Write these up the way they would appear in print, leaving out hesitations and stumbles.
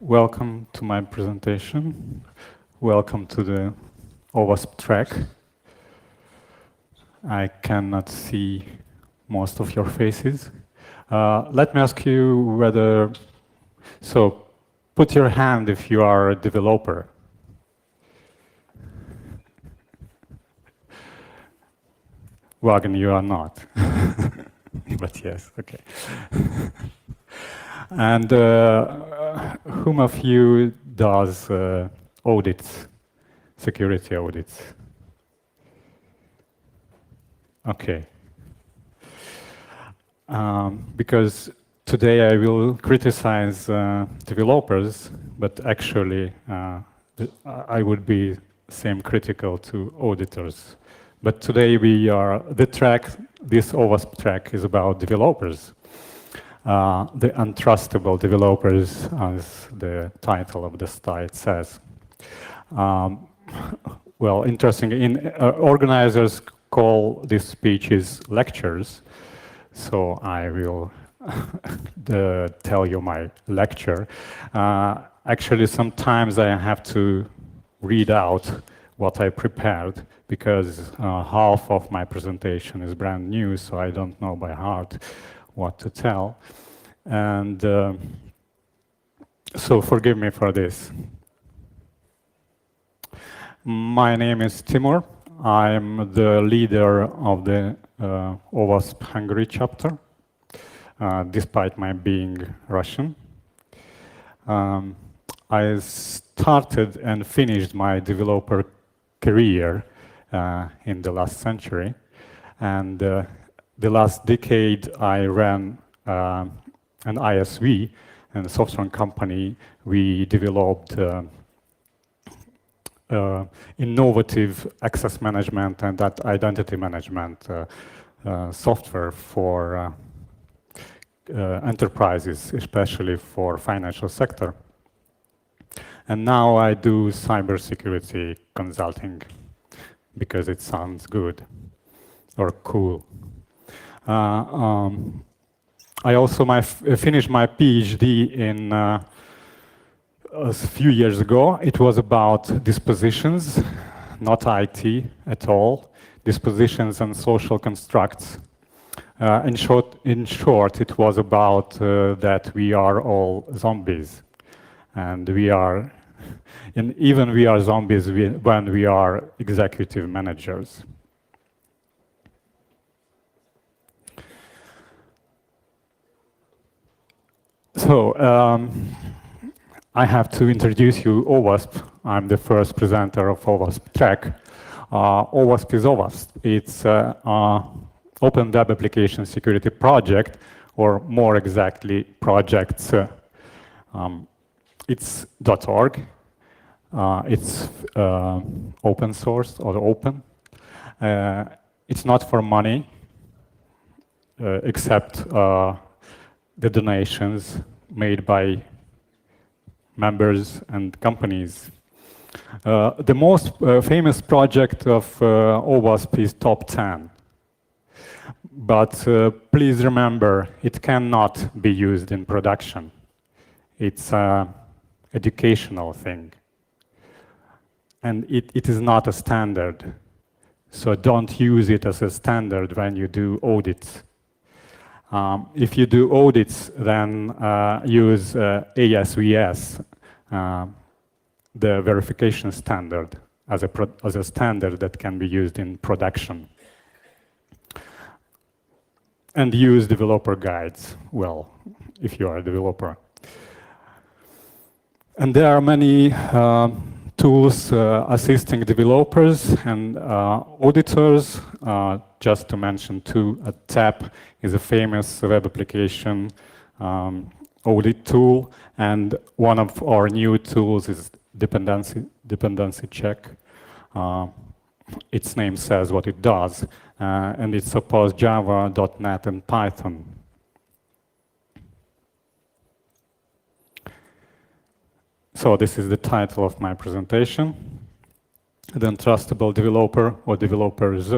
Welcome to my presentation. Welcome to the OWASP track. I cannot see most of your faces. Let me ask you whether, so put your hand if you are a developer. Wagen, you are not. But yes, okay. And whom of you does audits, security audits? Okay. Because today I will criticize developers, but actually I would be same critical to auditors. But today this OWASP track is about developers. The untrustable developers, as the title of the slide says. Well, interesting, organizers call these speeches lectures, so I will tell you my lecture. Actually, sometimes I have to read out what I prepared, because half of my presentation is brand new, so I don't know by heart what to tell. And so forgive me for this. My name is Timur. I'm the leader of the OWASP Hungary chapter, despite my being Russian. I started and finished my developer career in the last century, and the last decade I ran an ISV, and a software company. We developed innovative access management and that identity management software for enterprises, especially for financial sector. And now I do cybersecurity consulting because it sounds good or cool. I also finished my PhD in a few years ago. It was about dispositions, not IT at all. Dispositions and social constructs. In short, it was about that we are all zombies, and we are, and even we are zombies when we are executive managers. So, I have to introduce you OWASP. I'm the first presenter of OWASP track. OWASP is OWASP. It's an open web application security project, or more exactly, projects. It's .org. It's open source or open. It's not for money, except the donations made by members and companies. The most famous project of OWASP is Top 10. But please remember, it cannot be used in production. It's an educational thing. And it is not a standard. So don't use it as a standard when you do audits. If you do audits, then use ASVS, the verification standard, as a standard that can be used in production. And use developer guides, well, if you are a developer. And there are many tools assisting developers and auditors. Just to mention two, TAP is a famous web application audit tool, and one of our new tools is dependency check. Its name says what it does, and it supports Java, .NET, and Python. So this is the title of my presentation: The Untrustable Developer, or Developers.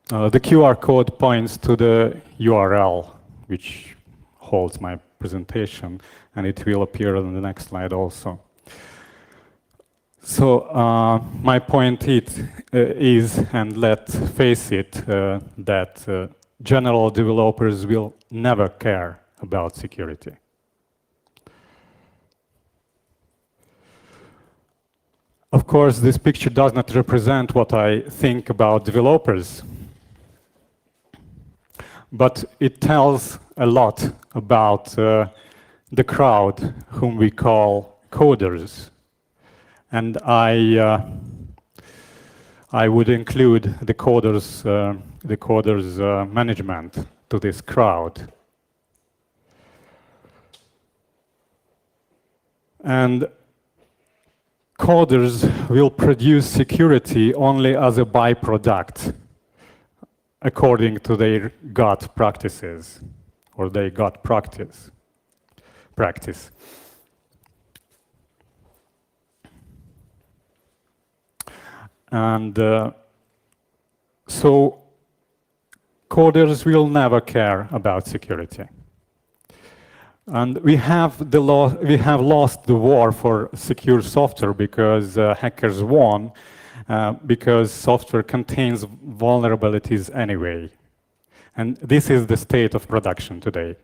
The QR code points to the URL, which holds my presentation, and it will appear on the next slide also. So my point is, and let's face it, that general developers will never care about security. Of course, this picture does not represent what I think about developers, but it tells a lot about the crowd whom we call coders. And I would include the coders management to this crowd. And coders will produce security only as a byproduct, according to their gut practices, or their gut practice. And so coders will never care about security. And we have lost the war for secure software because hackers won, because software contains vulnerabilities anyway. And this is the state of production today.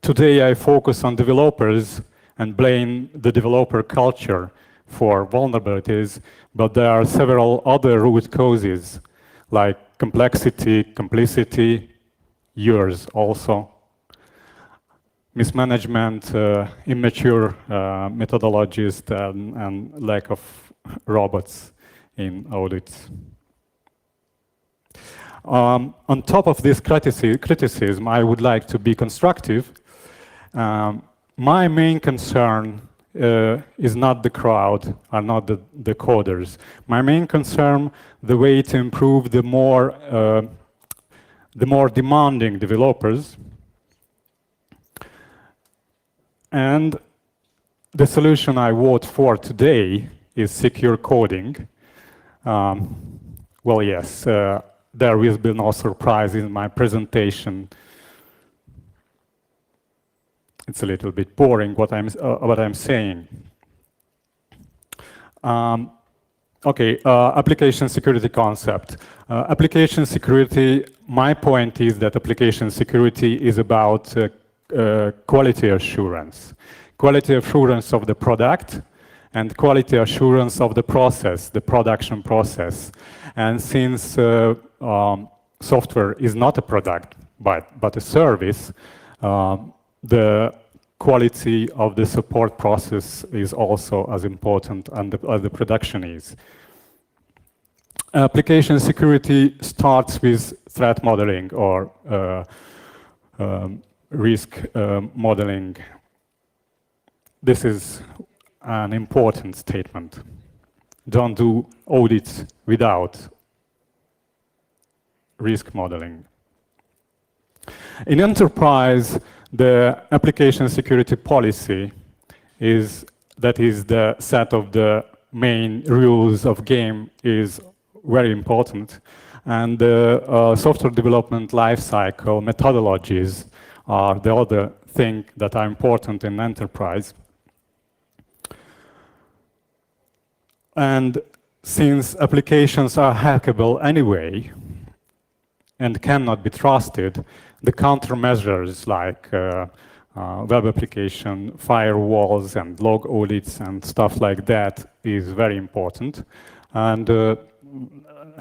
Today I focus on developers and blame the developer culture for vulnerabilities, but there are several other root causes, like complexity, complicity, yours also, mismanagement, immature methodologies, and lack of robots in audits. On top of this criticism, I would like to be constructive. My main concern is not the crowd, are not the coders. My main concern, the way to improve the more demanding developers, and the solution I vote for today is secure coding. Well, yes, there will be no surprise in my presentation. It's a little bit boring what I'm saying. Okay, application security concept. Application security, my point is that application security is about quality assurance. Quality assurance of the product and quality assurance of the process, the production process. And since software is not a product, but a service, the quality of the support process is also as important as the production is. Application security starts with threat modeling or risk modeling. This is an important statement. Don't do audits without risk modeling. In enterprise, the application security policy is the set of the main rules of game is very important, and the software development lifecycle methodologies are the other thing that are important in enterprise. And since applications are hackable anyway and cannot be trusted, the countermeasures like web application, firewalls, and log audits and stuff like that is very important. And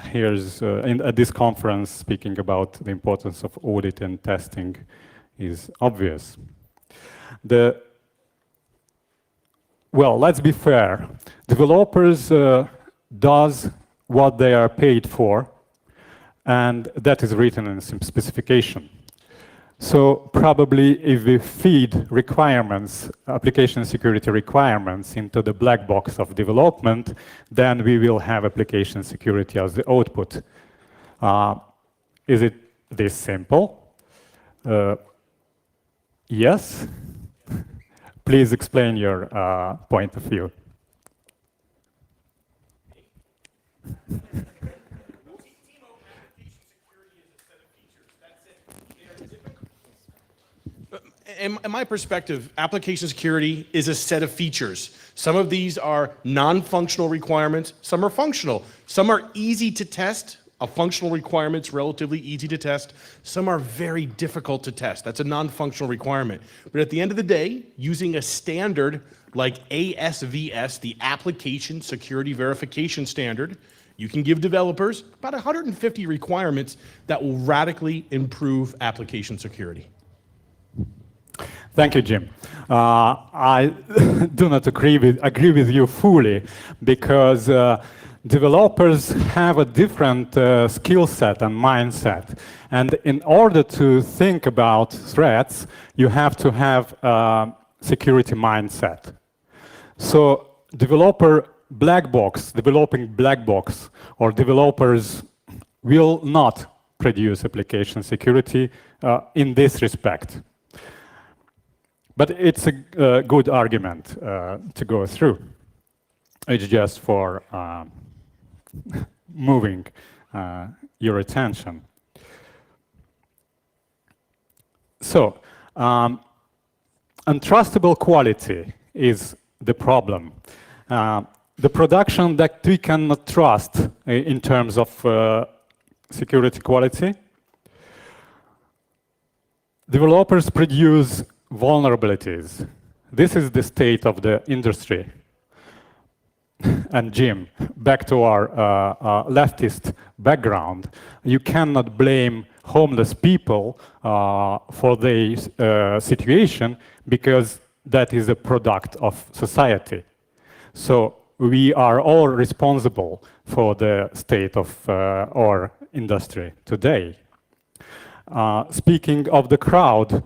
here's, at this conference, speaking about the importance of audit and testing is obvious. Well, let's be fair. Developers does what they are paid for, and that is written in some specification. So probably if we feed requirements, application security requirements into the black box of development, then we will have application security as the output. Is it this simple? Yes. Please explain your point of view. In my perspective, application security is a set of features. Some of these are non-functional requirements, some are functional. Some are easy to test. A functional requirement's relatively easy to test. Some are very difficult to test. That's a non-functional requirement. But at the end of the day, using a standard like ASVS, the Application Security Verification Standard, you can give developers about 150 requirements that will radically improve application security. Thank you, Jim. I do not agree with you fully, because developers have a different skill set and mindset. And in order to think about threats, you have to have a security mindset. So developing black box, or developers will not produce application security in this respect. But it's a good argument to go through. It's just for moving your attention. So, untrustable quality is the problem. The production that we cannot trust in terms of security quality. Developers produce vulnerabilities. This is the state of the industry. And Jim, back to our leftist background, you cannot blame homeless people for their situation, because that is a product of society. So we are all responsible for the state of our industry today. Speaking of the crowd,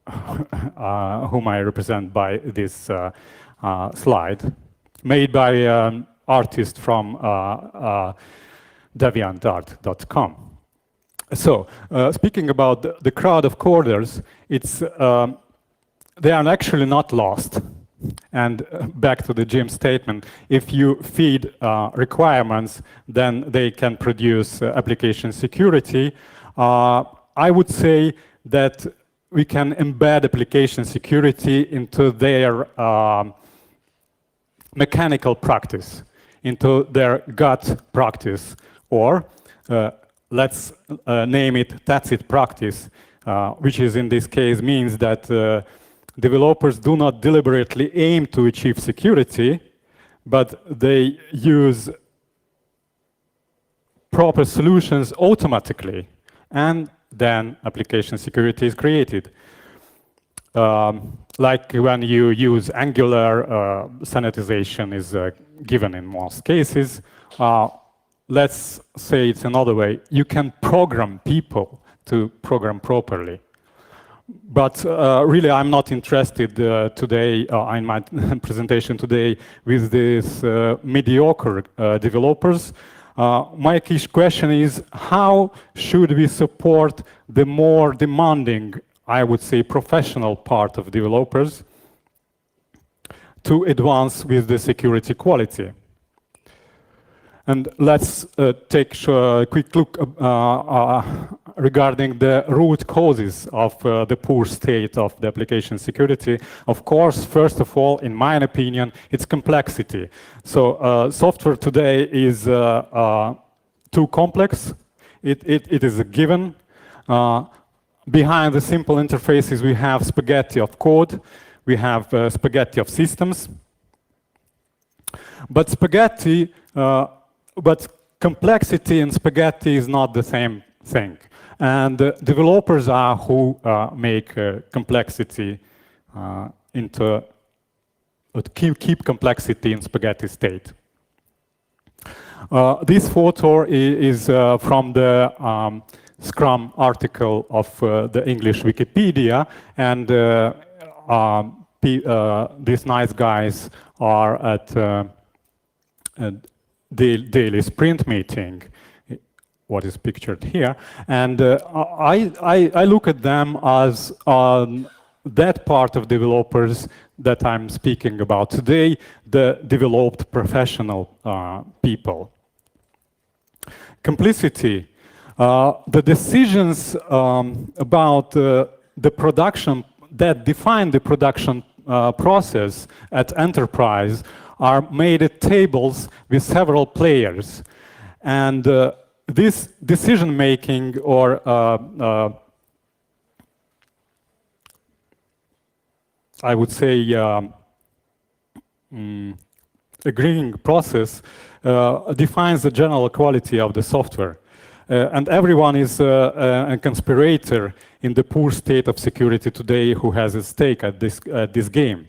whom I represent by this slide, made by an artist from deviantart.com. So, speaking about the crowd of coders, they are actually not lost. And back to the Jim statement, if you feed requirements, then they can produce application security. I would say that we can embed application security into their mechanical practice, into their gut practice, or let's name it tacit practice, which is in this case means that developers do not deliberately aim to achieve security, but they use proper solutions automatically, and then application security is created. Like when you use Angular, sanitization is given in most cases. Let's say it's another way. You can program people to program properly. But really, I'm not interested today in my presentation today with these mediocre developers. My key question is, how should we support the more demanding, I would say, professional part of developers to advance with the security quality? And let's take a quick look regarding the root causes of the poor state of the application security. Of course, first of all, in my opinion, it's complexity. So software today is too complex. It is a given. Behind the simple interfaces, we have spaghetti of code. We have spaghetti of systems. But complexity and spaghetti is not the same thing. And developers are who make complexity keep complexity in spaghetti state. This photo is from the Scrum article of the English Wikipedia, and these nice guys are at daily sprint meeting, what is pictured here, and I look at them as that part of developers that I'm speaking about today, the developed professional people. Complicity. The decisions about the production that define the production process at enterprise are made at tables with several players. And this decision making or I would say agreeing process defines the general quality of the software. And everyone is a conspirator in the poor state of security today who has a stake at this game.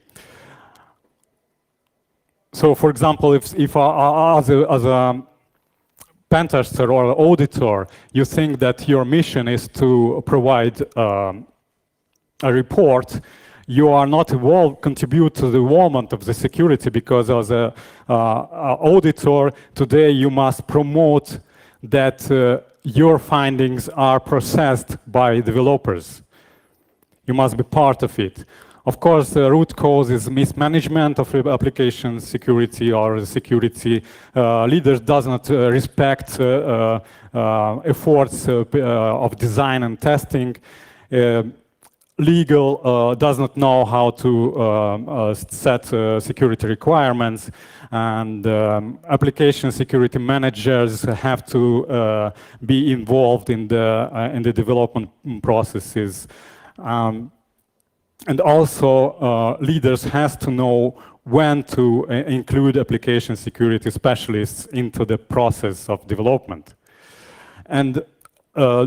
So, for example, if as a pen tester or auditor, you think that your mission is to provide a report, you are not contribute to the involvement of the security, because as an auditor today you must promote that your findings are processed by developers. You must be part of it. Of course, the root cause is mismanagement of application security, or the security leaders does not respect efforts of design and testing. Legal does not know how to set security requirements, and application security managers have to be involved in the development processes. And also, leaders has to know when to include application security specialists into the process of development. And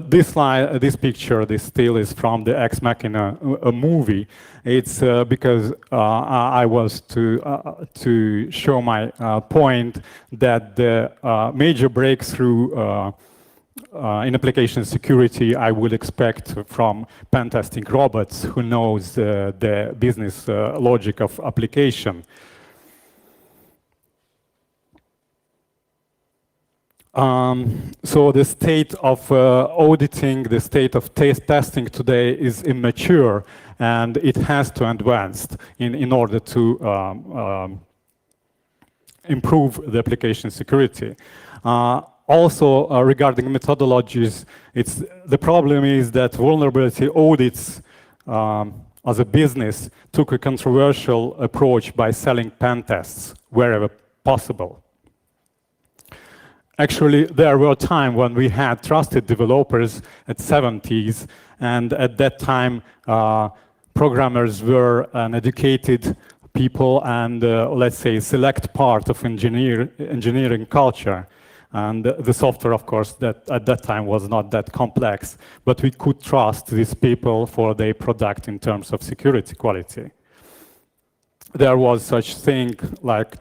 this picture, this still is from the Ex Machina movie. It's because I was to show my point that the major breakthrough in application security I would expect from pen testing robots who knows the business logic of application. So the state of auditing, the state of testing today is immature, and it has to advance in order to improve the application security. Also, regarding methodologies, the problem is that vulnerability audits as a business took a controversial approach by selling pen tests wherever possible. Actually, there were times when we had trusted developers at 70s, and at that time, programmers were an educated people and, let's say, select part of engineering culture. And the software, of course, that at that time was not that complex, but we could trust these people for their product in terms of security quality. There was such thing like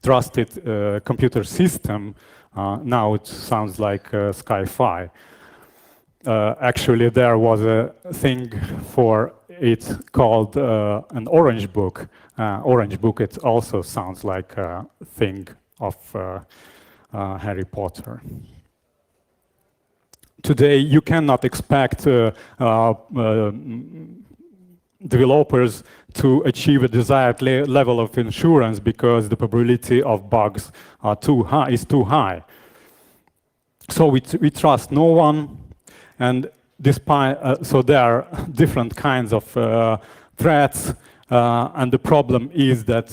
trusted computer system. Now it sounds like sci-fi. Actually, there was a thing for it called an Orange Book. Orange Book, it also sounds like a thing of Harry Potter. Today, you cannot expect developers to achieve a desired level of insurance because the probability of bugs is too high. So we trust no one, and despite so there are different kinds of threats. And the problem is that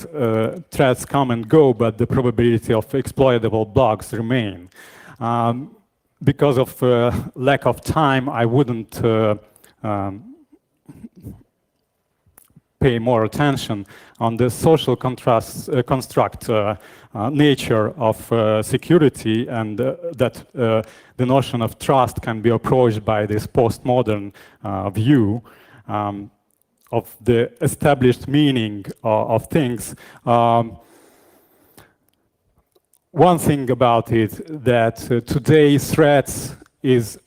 threats come and go, but the probability of exploitable bugs remain. Because of lack of time, I wouldn't pay more attention on the social construct nature of security, and that the notion of trust can be approached by this postmodern view of the established meaning of things. One thing about it, that today's threats is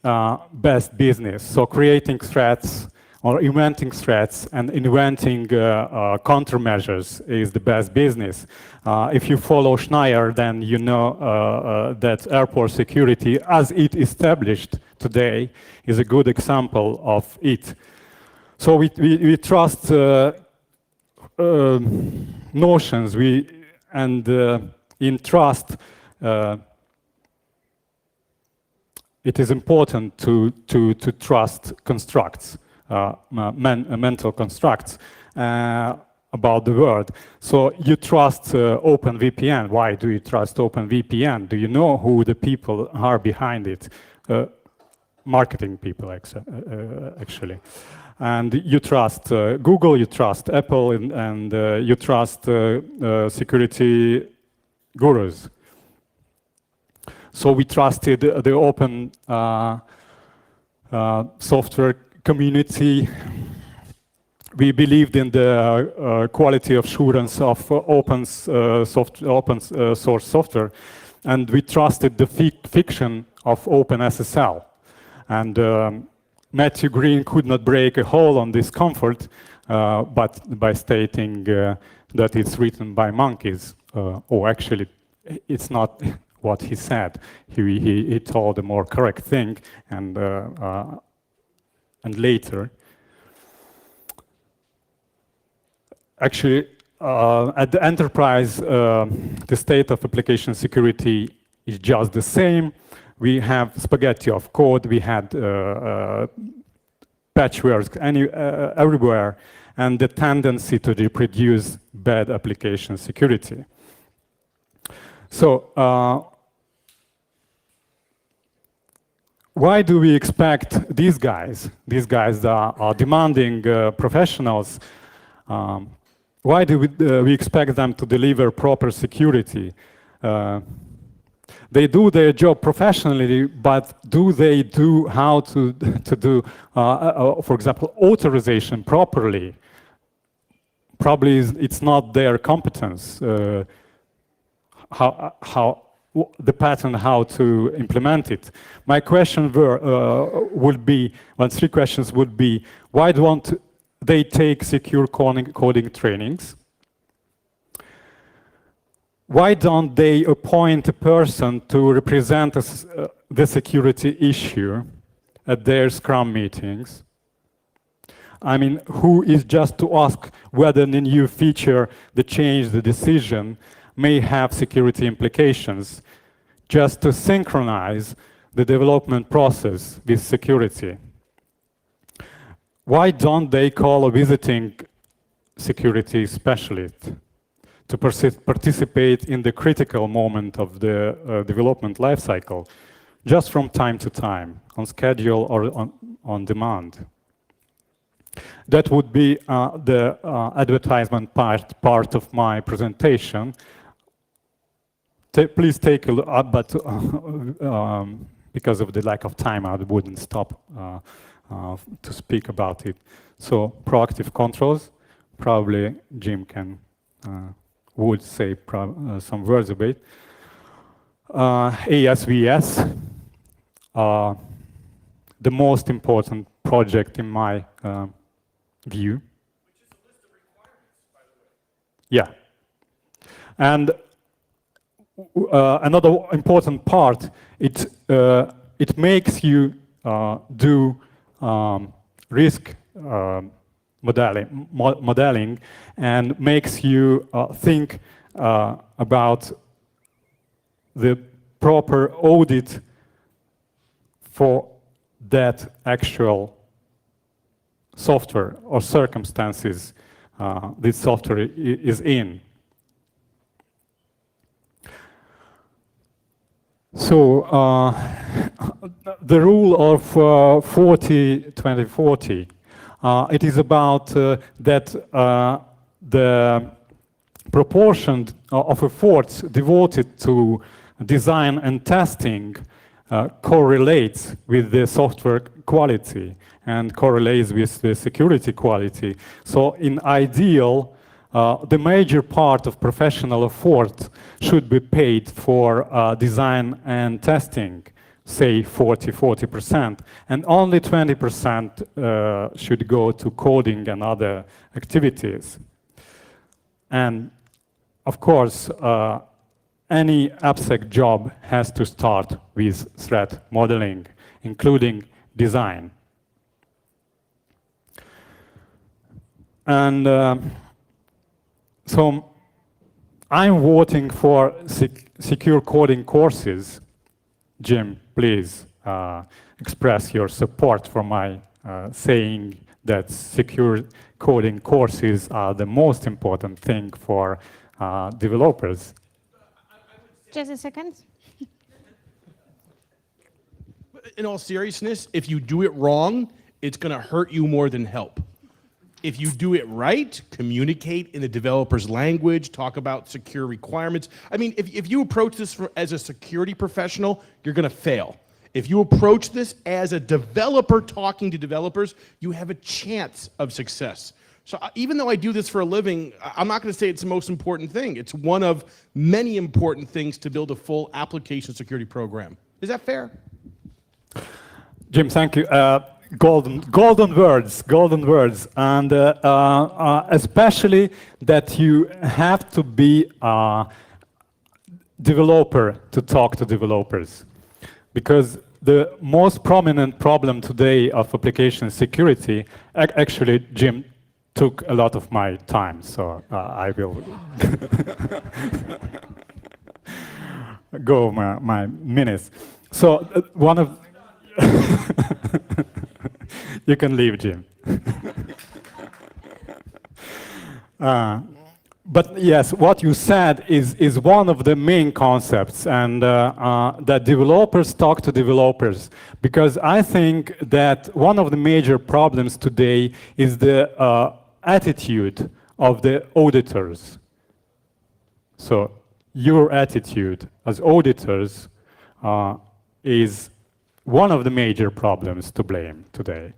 best business. So creating threats or inventing threats and inventing countermeasures is the best business. If you follow Schneier, then you know that airport security, as it established today, is a good example of it. So we trust notions, and in trust, it is important to trust constructs. mental constructs about the world. So you trust OpenVPN. Why do you trust OpenVPN? Do you know who the people are behind it? Marketing people, actually. And you trust Google, you trust Apple, and you trust security gurus. So we trusted the open software community. We believed in the quality assurance of open source software, and we trusted the fiction of OpenSSL. And Matthew Green could not break a hole on this comfort, but by stating that it's written by monkeys. Or actually, it's not what he said. He told a more correct thing, and later, actually, at the enterprise, the state of application security is just the same. We have spaghetti of code. We had patchwork everywhere, and the tendency to reproduce bad application security. So, why do we expect these guys? These guys are demanding professionals. Why do we expect them to deliver proper security? They do their job professionally, but do they do how to do, for example, authorization properly? Probably it's not their competence. How the pattern, how to implement it. My question would be, well, three questions would be: why don't they take secure coding trainings? Why don't they appoint a person to represent the security issue at their Scrum meetings? I mean, who is just to ask whether the new feature, the change, the decision may have security implications, just to synchronize the development process with security? Why don't they call a visiting security specialist to participate in the critical moment of the development lifecycle, just from time to time, on schedule or on demand? That would be the advertisement part of my presentation. Please take a look, but because of the lack of time, I wouldn't stop to speak about it. So proactive controls, probably Jim would say some words about it. ASVS, the most important project in my view. Which is a list of requirements, by the way. Yeah. And another important part, it makes you do risk modeling and makes you think about the proper audit for that actual software or circumstances this software is in. So the rule of 40-20-40, it is about that the proportion of efforts devoted to design and testing correlates with the software quality and correlates with the security quality. So in ideal, the major part of professional effort should be paid for design and testing, say 40%, and only 20% should go to coding and other activities. And of course, any AppSec job has to start with threat modeling, including design. And so I'm voting for secure coding courses. Jim, please express your support for my saying that secure coding courses are the most important thing for developers. Just a second. In all seriousness, if you do it wrong, it's going to hurt you more than help. If you do it right, communicate in the developer's language, talk about secure requirements. I mean, if you approach this as a security professional, you're going to fail. If you approach this as a developer talking to developers, you have a chance of success. So even though I do this for a living, I'm not going to say it's the most important thing. It's one of many important things to build a full application security program. Is that fair? Jim, thank you. Golden words, and especially that you have to be a developer to talk to developers, because the most prominent problem today of application security, actually, Jim took a lot of my time, so I will go my minutes. So one of you can leave, Jim. But yes, what you said is one of the main concepts, and that developers talk to developers, because I think that one of the major problems today is the attitude of the auditors. So your attitude as auditors is one of the major problems to blame today.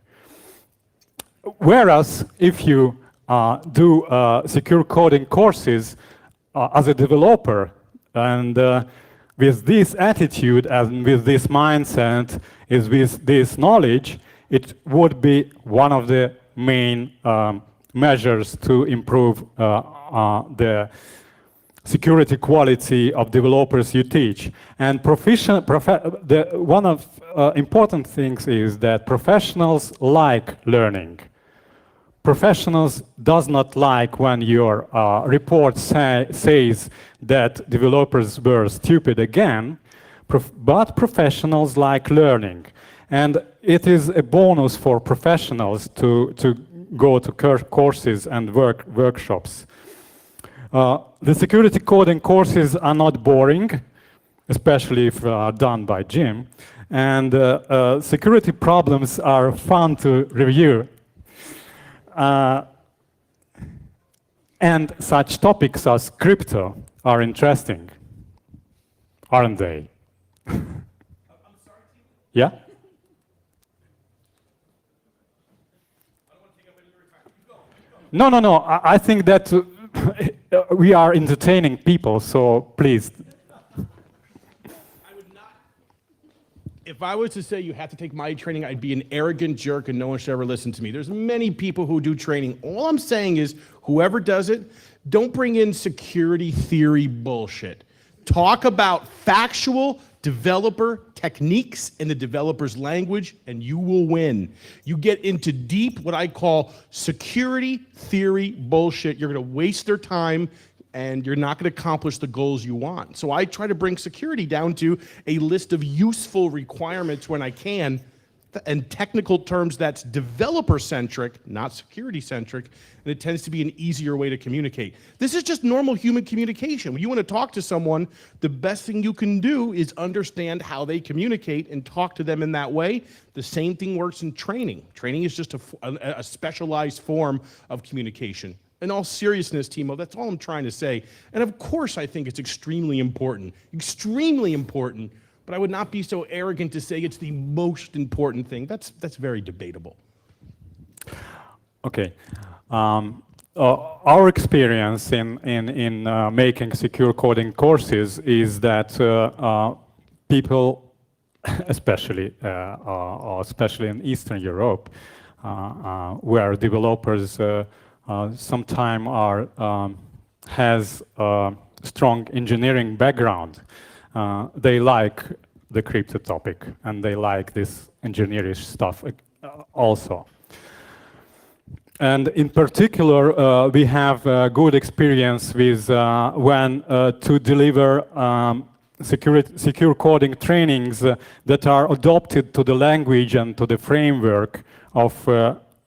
Whereas if you do secure coding courses as a developer, and with this attitude and with this mindset, is with this knowledge, it would be one of the main measures to improve the security quality of developers you teach. And one of important things is that professionals like learning. Professionals does not like when your report says that developers were stupid again, but professionals like learning. And it is a bonus for professionals to go to courses and workshops. The security coding courses are not boring, especially if done by Jim. And security problems are fun to review. And such topics as crypto are interesting, aren't they? I'm sorry, yeah? No. I think that we are entertaining people, so please. If I was to say you have to take my training, I'd be an arrogant jerk and no one should ever listen to me. There's many people who do training. All I'm saying is whoever does it, don't bring in security theory bullshit. Talk about factual developer techniques in the developer's language and you will win. You get into deep, what I call security theory bullshit. You're going to waste their time and you're not going to accomplish the goals you want. So I try to bring security down to a list of useful requirements when I can, and technical terms that's developer-centric, not security-centric, and it tends to be an easier way to communicate. This is just normal human communication. When you want to talk to someone, the best thing you can do is understand how they communicate and talk to them in that way. The same thing works in training. Training is just a specialized form of communication. In all seriousness, Timo, that's all I'm trying to say. And of course, I think it's extremely important, but I would not be so arrogant to say it's the most important thing. That's very debatable. Okay. Our experience in making secure coding courses is that people, especially in Eastern Europe, where developers sometimes has a strong engineering background. They like the crypto topic and they like this engineering stuff also. And in particular, we have good experience with when to deliver secure coding trainings that are adopted to the language and to the framework of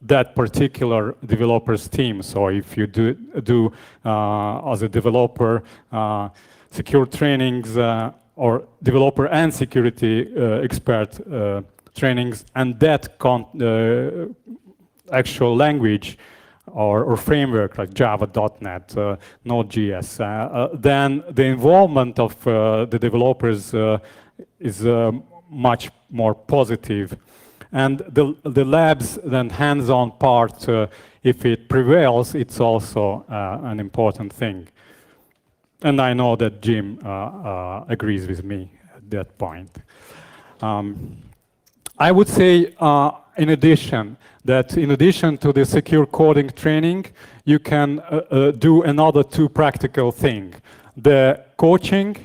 that particular developer's team. So if you do as a developer secure trainings or developer and security expert trainings, and that actual language or framework like Java, .NET, Node.js, then the involvement of the developers is much more positive. And the labs, then hands-on part, if it prevails, it's also an important thing. And I know that Jim agrees with me at that point. I would say, in addition to the secure coding training, you can do another two practical things: the coaching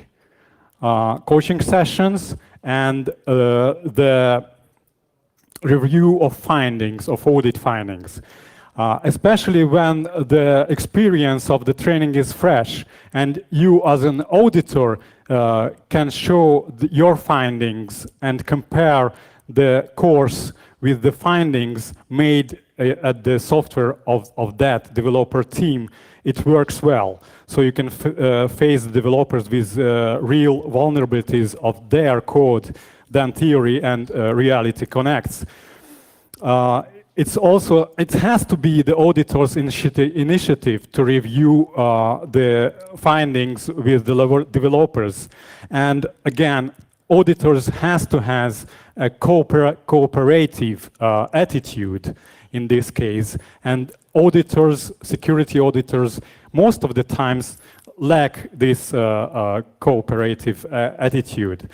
sessions and the review of findings, of audit findings. Especially when the experience of the training is fresh and you as an auditor can show your findings and compare the course with the findings made at the software of that developer team, it works well. So you can face the developers with real vulnerabilities of their code, then theory and reality connects. It has to be the auditor's initiative to review the findings with the developers. And again, auditors has to have a cooperative attitude in this case. And auditors, security auditors, most of the times lack this cooperative attitude.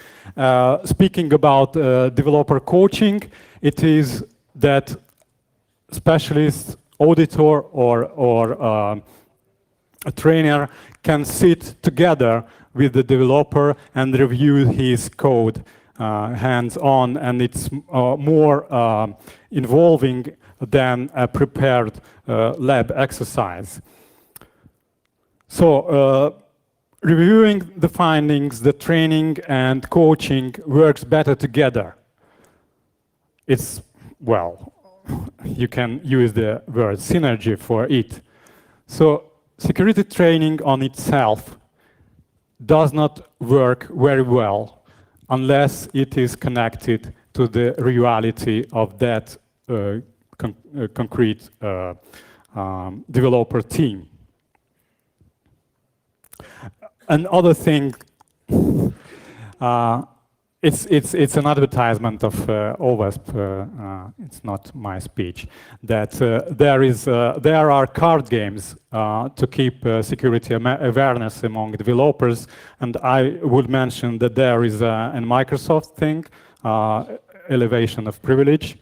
Speaking about developer coaching, it is that specialist, auditor, or a trainer can sit together with the developer and review his code hands-on, and it's more involving than a prepared lab exercise. So reviewing the findings, the training and coaching works better together. It's, well, you can use the word synergy for it. So security training on itself does not work very well unless it is connected to the reality of that concrete developer team. Another thing, it's an advertisement of OWASP. It's not my speech. That there are card games to keep security awareness among developers, and I would mention that there is a Microsoft thing, elevation of privilege,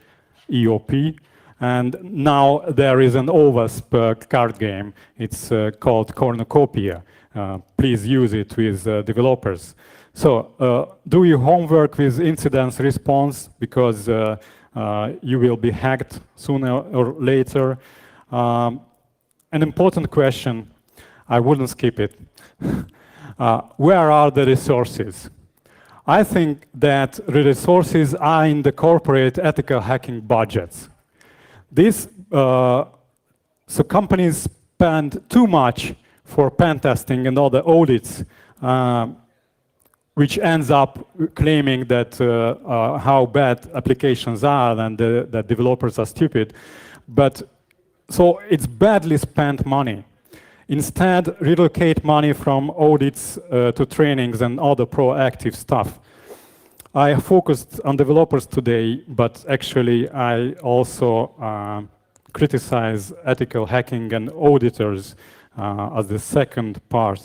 EOP, and now there is an OWASP card game. It's called Cornucopia. Please use it with developers. So do your homework with incident response, because you will be hacked sooner or later. An important question, I wouldn't skip it. Where are the resources? I think that the resources are in the corporate ethical hacking budgets. So companies spend too much for pen testing and other audits, which ends up claiming that how bad applications are and that developers are stupid. But so it's badly spent money. Instead, relocate money from audits to trainings and other proactive stuff. I focused on developers today, but actually I also criticize ethical hacking and auditors as the second part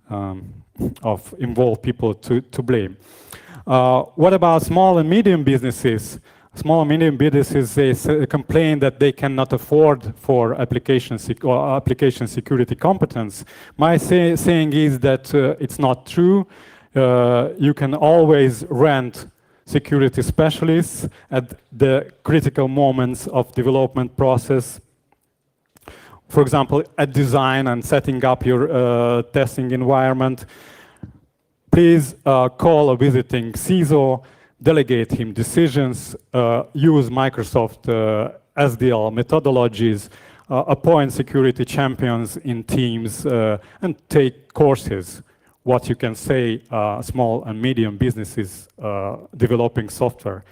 of involved people to blame. What about small and medium businesses? Small and medium businesses, they complain that they cannot afford for application security competence. My saying is that it's not true. You can always rent security specialists at the critical moments of development process. For example, at design and setting up your testing environment, please call a visiting CISO, delegate him decisions, use Microsoft SDL methodologies, appoint security champions in teams, and take courses. What you can say, small and medium businesses developing software.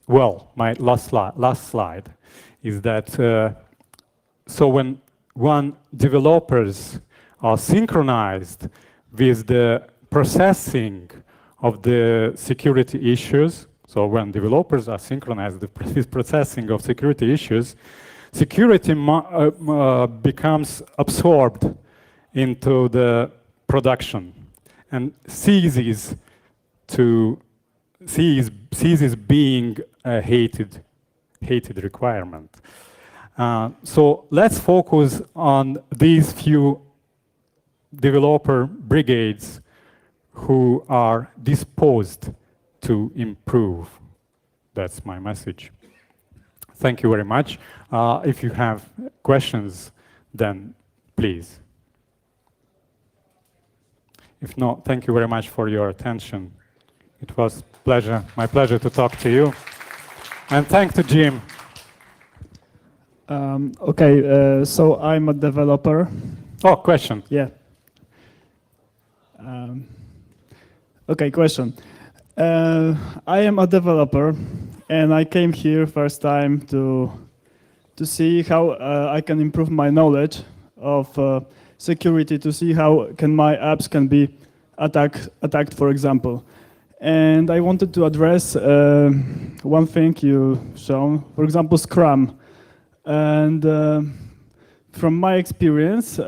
Well, my last slide is that so when developers are synchronized with the processing of the security issues, so when developers are synchronized with processing of security issues, security becomes absorbed into the production and ceases being a hated requirement. So let's focus on these few developer brigades who are disposed to improve. That's my message. Thank you very much. If you have questions, then please. If not, thank you very much for your attention. It was my pleasure to talk to you. And thanks to Jim. Okay, so I'm a developer. Oh, question. Yeah. Okay, question. I am a developer, and I came here first time to see how I can improve my knowledge of security, to see how my apps can be attacked, for example. And I wanted to address one thing you shown, for example, Scrum. And from my experience,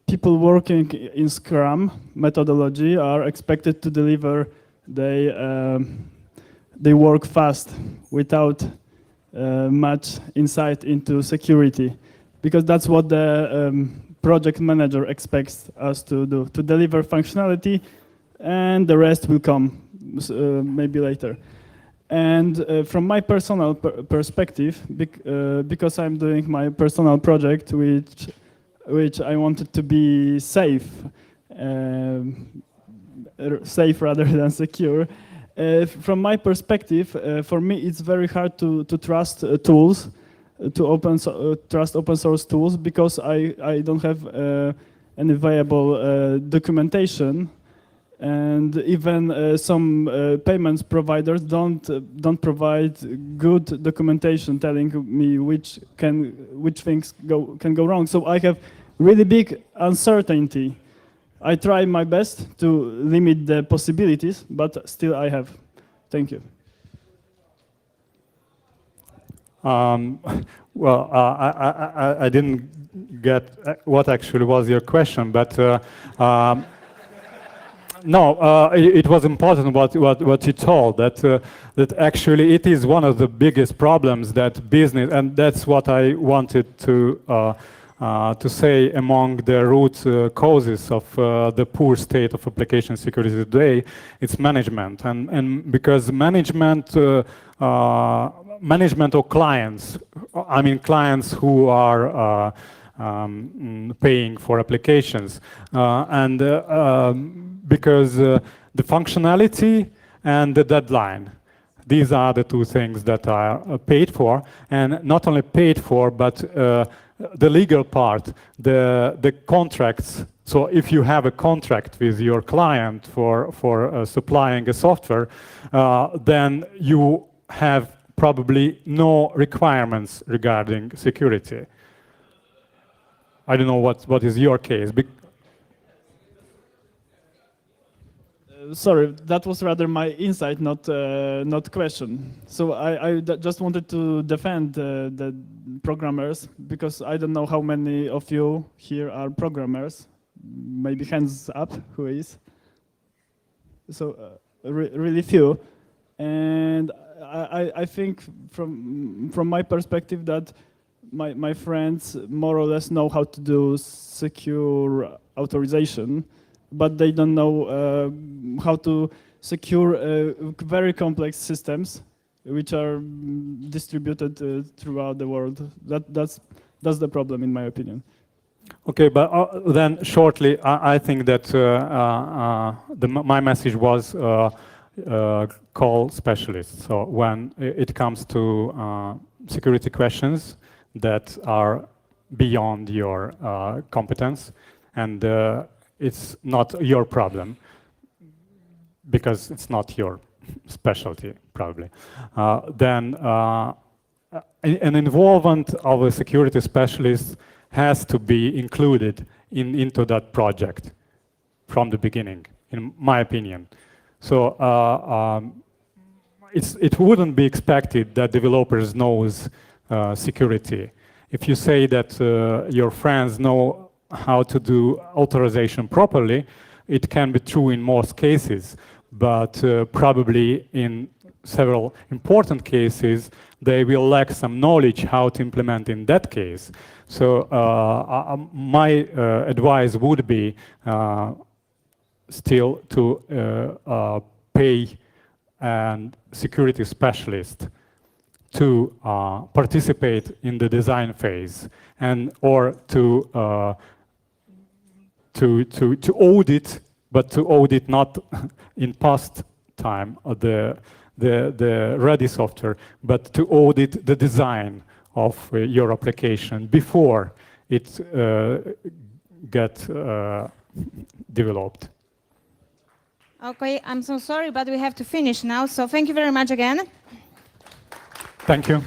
people working in Scrum methodology are expected to deliver they work fast without much insight into security, because that's what the project manager expects us to do, to deliver functionality, and the rest will come maybe later. And from my personal perspective, because I'm doing my personal project, which I wanted to be safe, safe rather than secure. From my perspective, for me, it's very hard to trust tools, to trust open source tools, because I don't have any viable documentation. And even some payments providers don't provide good documentation telling me which things can go wrong. So I have really big uncertainty. I try my best to limit the possibilities, but still I have. Thank you. Well, I didn't get what actually was your question, but. No, it was important what you told, that actually it is one of the biggest problems that business, and that's what I wanted to say among the root causes of the poor state of application security today, it's management. And because management of clients, I mean clients who are paying for applications, because the functionality and the deadline, these are the two things that are paid for, and not only paid for, but the legal part, the contracts. So if you have a contract with your client for supplying a software, then you have probably no requirements regarding security. I don't know what is your case. Sorry, that was rather my insight, not question. So I just wanted to defend the programmers, because I don't know how many of you here are programmers. Maybe hands up, who is? So really few. And I think from my perspective that my friends more or less know how to do secure authorization, but they don't know how to secure very complex systems which are distributed throughout the world. That's the problem, in my opinion. Okay, but then shortly, I think that my message was call specialists. So when it comes to security questions that are beyond your competence, and it's not your problem, because it's not your specialty, probably, then an involvement of a security specialist has to be included into that project from the beginning, in my opinion. So it wouldn't be expected that developers knows security. If you say that your friends know how to do authorization properly, it can be true in most cases, but probably in several important cases, they will lack some knowledge how to implement in that case. So my advice would be still to pay a security specialist to participate in the design phase, and or to audit, but to audit not in past time the ready software, but to audit the design of your application before it gets developed. Okay, I'm so sorry, but we have to finish now. So thank you very much again. Thank you.